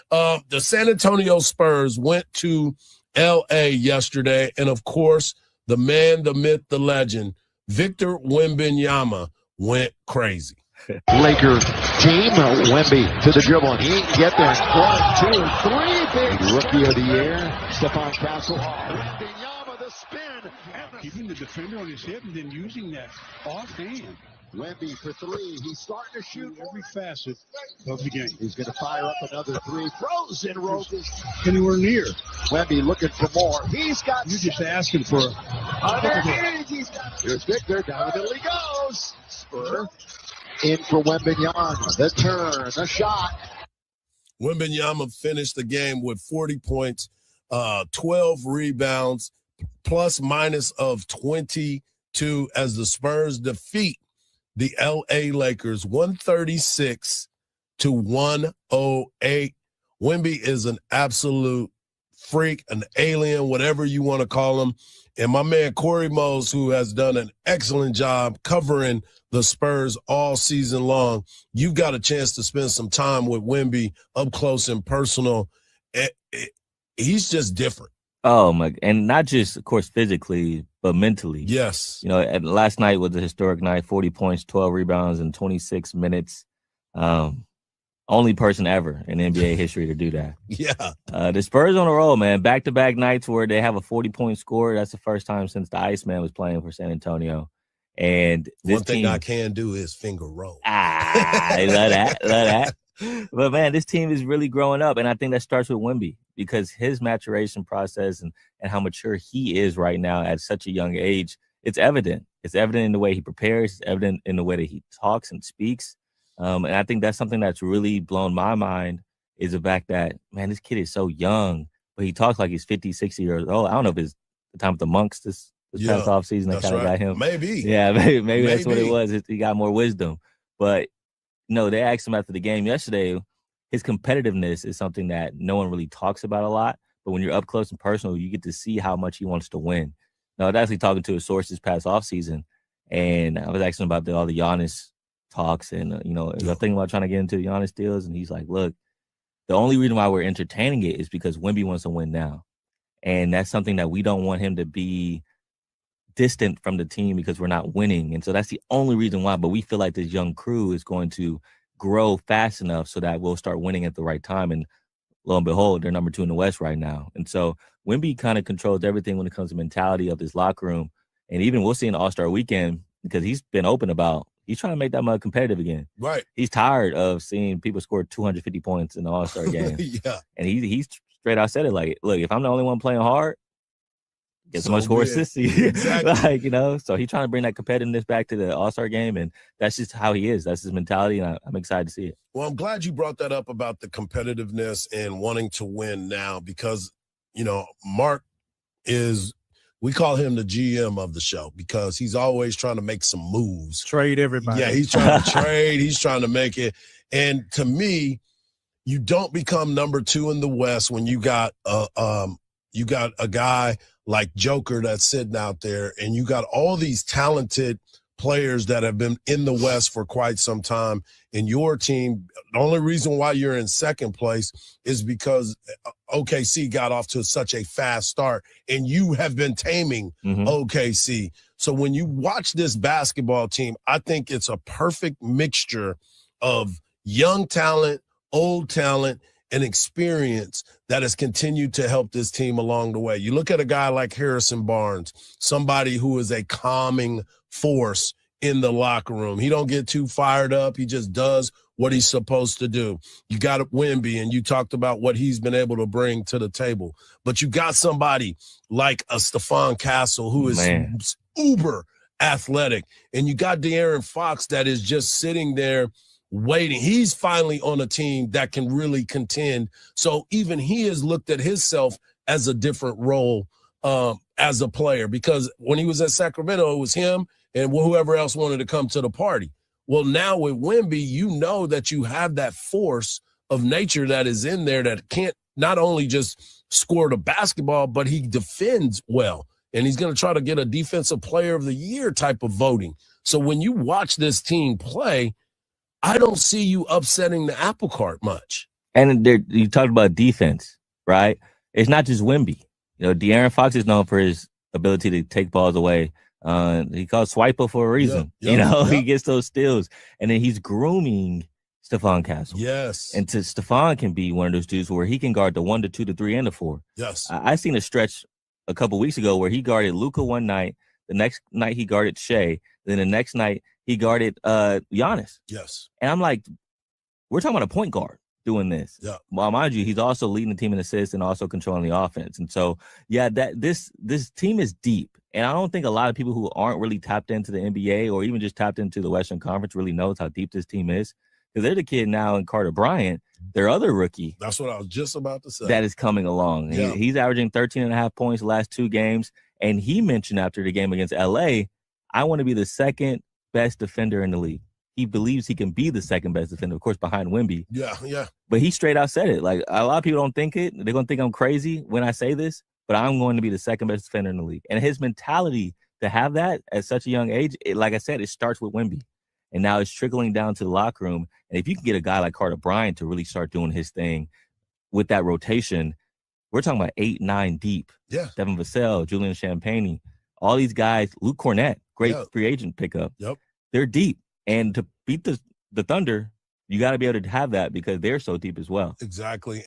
The San Antonio Spurs went to L.A. yesterday, and, of course, the man, the myth, the legend, Victor Wembanyama went crazy. Laker team, Wemby to the dribble, and he can get there. 1, 2, 3, big rookie of the year, Stephon Castle. Wembanyama, the spin. Keeping the defender on his hip and then using that offhand. Wemby for 3. He's starting to shoot every facet of the game. He's going to fire up another 3. Throws in Rokas. Anywhere near. Wemby looking for more. He's got. You're just asking for. Here's Victor. Down the middle he goes. Spur. In for Wembanyama. The turn. The shot. Wembanyama finished the game with 40 points, 12 rebounds, plus minus of 22 as the Spurs defeat the L.A. Lakers 136-108. Wemby is an absolute freak, an alien, whatever you want to call him. And my man Corey Mose, who has done an excellent job covering the Spurs all season long, you got a chance to spend some time with Wemby up close and personal. He's just different. Oh, my. And not just, of course, physically, but mentally. Yes. You know, last night was a historic night, 40 points, 12 rebounds in 26 minutes. Only person ever in NBA history to do that. Yeah. The Spurs on a roll, man. Back-to-back nights where they have a 40-point score. That's the first time since the Iceman was playing for San Antonio. And one thing I can do is finger roll. I love that. Love that. But, man, this team is really growing up, and I think that starts with Wemby because his maturation process and how mature he is right now at such a young age, it's evident. It's evident in the way he prepares. It's evident in the way that he talks and speaks. And I think that's something that's really blown my mind is the fact that, man, this kid is so young, but he talks like he's 50, 60 years old. I don't know if it's the time with the monks this past offseason that kind of got him. Maybe. Yeah, maybe that's what it was. He got more wisdom. But, no, they asked him after the game yesterday, his competitiveness is something that no one really talks about a lot. But when you're up close and personal, you get to see how much he wants to win. Now, I was actually talking to a source this past offseason, and I was asking about all the Giannis talks. And, I was thinking about trying to get into the Giannis deals. And he's like, look, the only reason why we're entertaining it is because Wemby wants to win now. And that's something that we don't want him to be distant from the team because we're not winning. And so that's the only reason why. But we feel like this young crew is going to grow fast enough so that we'll start winning at the right time. And lo and behold, they're number 2 in the West right now. And so Wemby kind of controls everything when it comes to mentality of this locker room. And even we'll see in the All-Star weekend because he's been open about he's trying to make that mud competitive again. Right. He's tired of seeing people score 250 points in the All-Star game. Yeah. And he's straight out said it like, look, if I'm the only one playing hard, get so much horse sissy. Exactly. So he's trying to bring that competitiveness back to the All-Star game, and that's just how he is. That's his mentality, and I'm excited to see it. Well, I'm glad you brought that up about the competitiveness and wanting to win now because, Mark we call him the GM of the show because he's always trying to make some moves. Trade everybody. Yeah, he's trying to trade. He's trying to make it. And to me, you don't become number 2 in the West when you got a guy like Joker that's sitting out there, and you got all these talented players that have been in the West for quite some time. And your team, the only reason why you're in second place is because OKC got off to such a fast start, and you have been taming OKC. So when you watch this basketball team, I think it's a perfect mixture of young talent, old talent, and experience that has continued to help this team along the way. You look at a guy like Harrison Barnes, somebody who is a calming force in the locker room. He don't get too fired up. He just does what he's supposed to do. You got Wemby, and you talked about what he's been able to bring to the table. But you got somebody like a Stephon Castle who is uber athletic. And you got De'Aaron Fox that is just sitting there waiting. He's finally on a team that can really contend. So even he has looked at himself as a different role as a player, because when he was at Sacramento, it was him and whoever else wanted to come to the party. Well, now with Wemby, you know that you have that force of nature that is in there that can't not only just score the basketball, but he defends well. And he's going to try to get a defensive player of the year type of voting. So when you watch this team play, I don't see you upsetting the apple cart much. And you talked about defense, right? It's not just Wemby. De'Aaron Fox is known for his ability to take balls away. He calls Swiper for a reason. He gets those steals. And then he's grooming Stephon Castle. Yes. And Stephon can be one of those dudes where he can guard the 1, the 2, the 3, and the 4. Yes. I seen a stretch a couple weeks ago where he guarded Luka one night. The next night he guarded Shea. Then the next night he guarded Giannis. Yes. And I'm like, we're talking about a point guard doing this. Yeah. Well, mind you, he's also leading the team in assists and also controlling the offense. And so, this team is deep. And I don't think a lot of people who aren't really tapped into the NBA or even just tapped into the Western Conference really knows how deep this team is. Because they're the kid now in Carter Bryant, their other rookie. That's what I was just about to say. That is coming along. Yeah. He's averaging 13.5 points the last 2 games. And he mentioned after the game against LA, I want to be the second best defender in the league. He believes he can be the second best defender, of course, behind Wemby. Yeah. But he straight out said it. Like, a lot of people don't think it. They're going to think I'm crazy when I say this, but I'm going to be the second best defender in the league. And his mentality to have that at such a young age, like I said, it starts with Wemby. And now it's trickling down to the locker room. And if you can get a guy like Carter Bryant to really start doing his thing with that rotation, we're talking about 8, 9 deep. Yeah. Devin Vassell, Julian Champagnie, all these guys, Luke Cornett, great free agent pickup. Yep. They're deep. And to beat the Thunder, you got to be able to have that because they're so deep as well. Exactly.